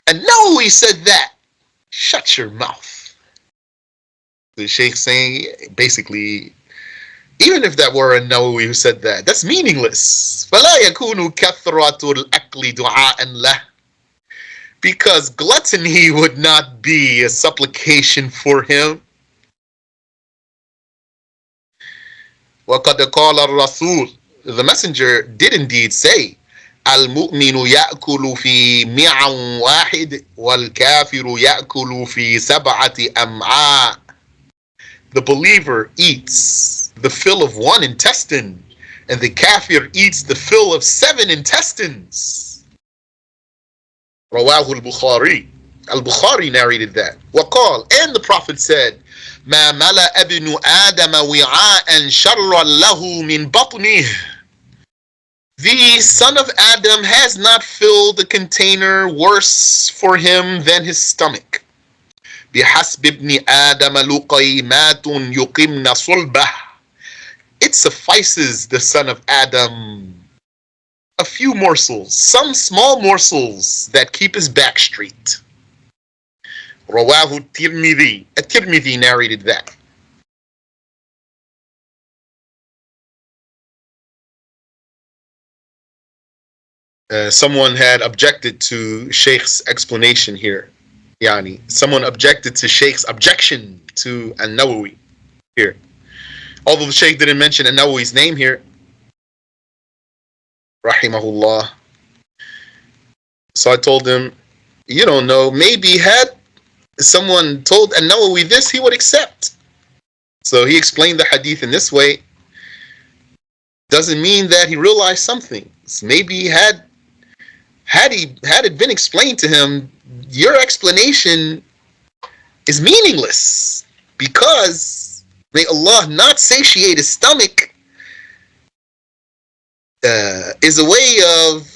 And Nawawi said that. Shut your mouth. The Shaykh saying, basically, even if that were a Nawawi who said that, that's meaningless. فَلَا يَكُونُ كَثْرَةُ الْأَكْلِ دُعَاءً لَهُ, because gluttony would not be a supplication for him. وَقَدْ قَالَ الرَّسُولُ, the messenger did indeed say, الْمُؤْمِنُ يَأْكُلُ فِي مِعًا وَاحِدٍ وَالْكَافِرُ يَأْكُلُ فِي سَبْعَةِ أَمْعَاءٍ. The believer eats the fill of one intestine, and the kafir eats the fill of 7 intestines. Rawahu al-Bukhari. Al-Bukhari narrated that. وقال, and the Prophet said, ما ملأ ابن آدم وعاء شرا له من بطنه. The son of Adam has not filled a container worse for him than his stomach. بحسب ابن آدم لقيمات يقمن صلبه. It suffices the son of Adam a few morsels, some small morsels that keep his back straight. Rawahu Tirmidhi. At-Tirmidhi narrated that. Someone had objected to Shaykh's explanation here. Yani, someone objected to Shaykh's objection to An-Nawawi here. Although the Shaykh didn't mention An-Nawawi's name here, rahimahullah. So I told him, you don't know, maybe had someone told An-Nawawi this, he would accept. So he explained the hadith in this way. Doesn't mean that he realized something. So maybe had it been explained to him, your explanation is meaningless, because may Allah not satiate his stomach is a way of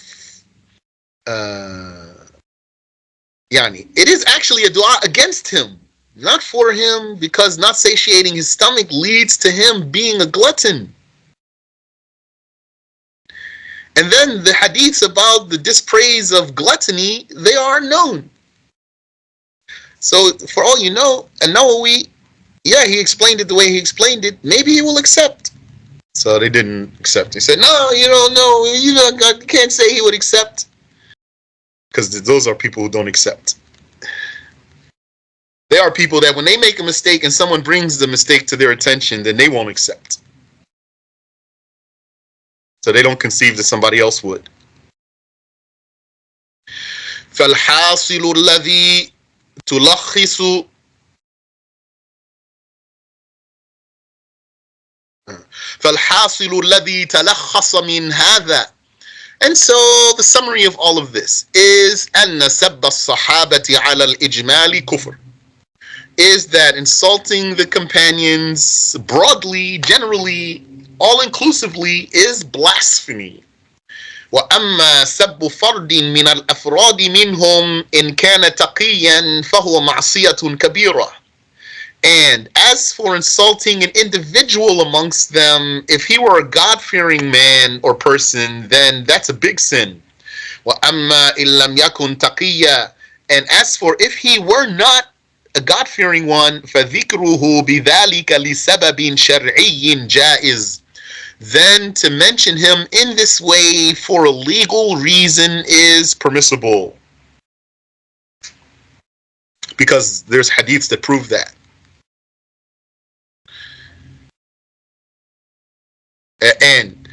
it is actually a dua against him, not for him, because not satiating his stomach leads to him being a glutton. And then the hadiths about the dispraise of gluttony, they are known. So for all you know, An-Nawawi, yeah, he explained it the way he explained it, maybe he will accept. So they didn't accept. He said, no, you don't know, I can't say he would accept. Because those are people who don't accept. They are people that when they make a mistake and someone brings the mistake to their attention, then they won't accept. So they don't conceive that somebody else would. فالحاصل الذي تلخص فالحاصل الذي تلخص من هذا. And so the summary of all of this is أن سب الصحابة على الإجمال كفر, is that insulting the companions broadly, generally, all-inclusively is blasphemy. وأما سب فرد من الأفراد منهم إن كان تقيا فهو معصية كبيرة. And as for insulting an individual amongst them, if he were a God-fearing man or person, then that's a big sin. وَأَمَّا إِن لَمْ يَكُنْ تَقِيًّا. And as for if he were not a God-fearing one, فَذِكْرُهُ بِذَلِكَ لِسَبَبٍ شَرْعِيٍّ جَائِزٍ. Then to mention him in this way for a legal reason is permissible. Because there's hadiths that prove that. And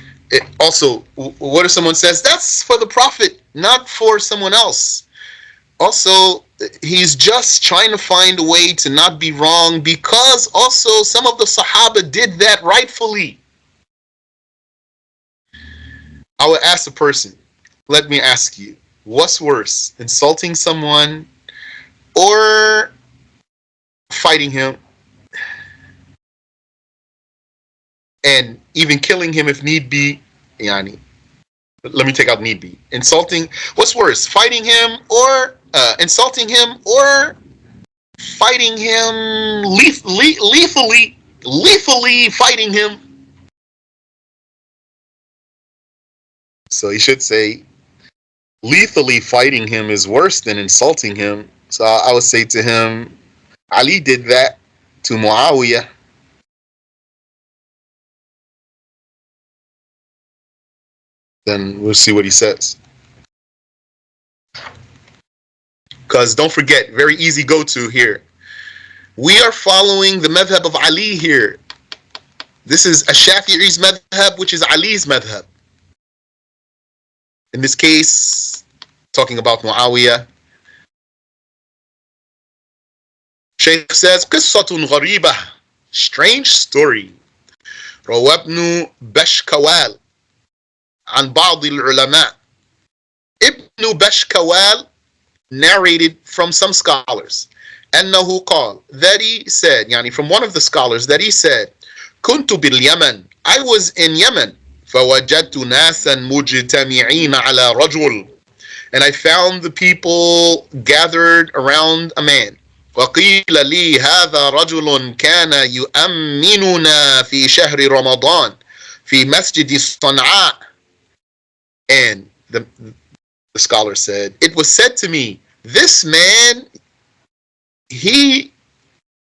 also, what if someone says, that's for the Prophet, not for someone else? Also, he's just trying to find a way to not be wrong, because also some of the Sahaba did that rightfully. I would ask the person, let me ask you, what's worse, insulting someone or fighting him? And even killing him if need be. Yani, let me take out need be. Insulting, what's worse, fighting him or insulting him, or fighting him lethally fighting him? So he should say lethally fighting him is worse than insulting him. So I would say to him, Ali did that to Muawiyah. Then we'll see what he says. Because don't forget, very easy go-to here. We are following the madhab of Ali here. This is Ash-Shafi'i's madhab, which is Ali's madhab. In this case, talking about Muawiyah. Shaykh says, قصة غريبة, strange story. روى ابن بشكوال عن بعض العلماء. Ibn Bashkawal narrated from some scholars أنه قال, that he said, يعني from one of the scholars, that he said, كنت باليمن, I was in Yemen, فوجدت ناسا مجتمعين على رجل, and I found the people gathered around a man. وقيل لي هذا رجل كان يؤمننا في شهر رمضان في مسجد صنعاء. And the scholar said, it was said to me, this man, he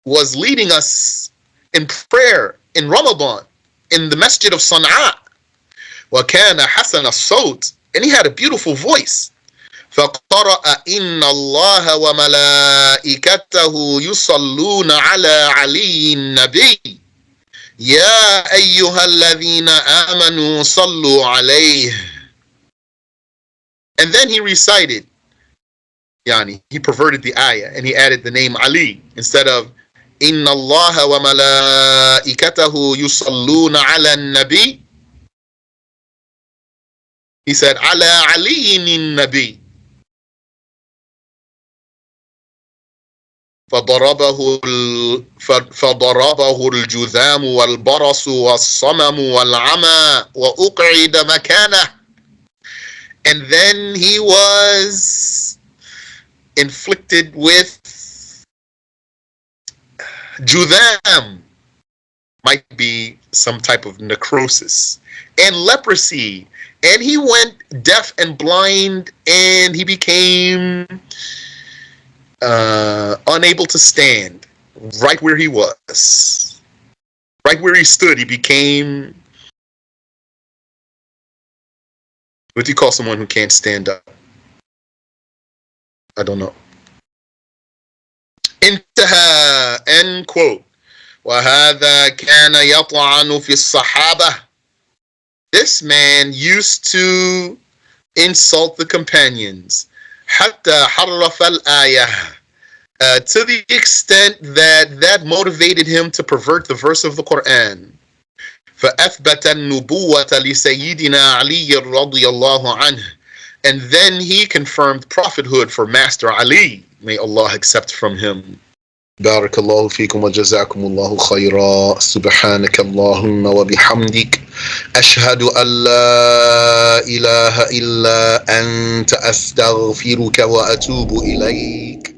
was leading us in prayer in Ramadan in the masjid of Sana'a. وَكَانَ حَسَنَ الصَّوْتِ, and he had a beautiful voice. فَقَرَأَ إِنَّ اللَّهَ وَمَلَائِكَتَهُ يُصَلُّونَ عَلَى عَلِيِّ النَّبِيِّ يَا أَيُّهَا الَّذِينَ آمَنُوا صَلُّوا عَلَيْهِ. And then he recited, yani, he perverted the ayah and he added the name Ali instead of Inna Allah wa malaikatahu yusalluna ala nabi. He said ala aliyin nabi. فضربه الجذام والبرص والصمم والعمى وأقعد مكانه. And then he was inflicted with judham, might be some type of necrosis, and leprosy, and he went deaf and blind, and he became unable to stand right where he was. Right where he stood, he became, what do you call someone who can't stand up? I don't know. انتهى, end quote. وهذا كان يطعن في الصحابة. This man used to insult the companions. حتى حرف الآية. To the extent that motivated him to pervert the verse of the Quran. فأثبت النبوة لسيدنا علي رضي الله عنه. And then he confirmed prophethood for Master Ali, may Allah accept from him. بارك الله فيكم وجزاكم الله خيرا. سبحانك اللهم وبحمدك أشهد أن لا إله إلا أنت أستغفرك وأتوب إليك.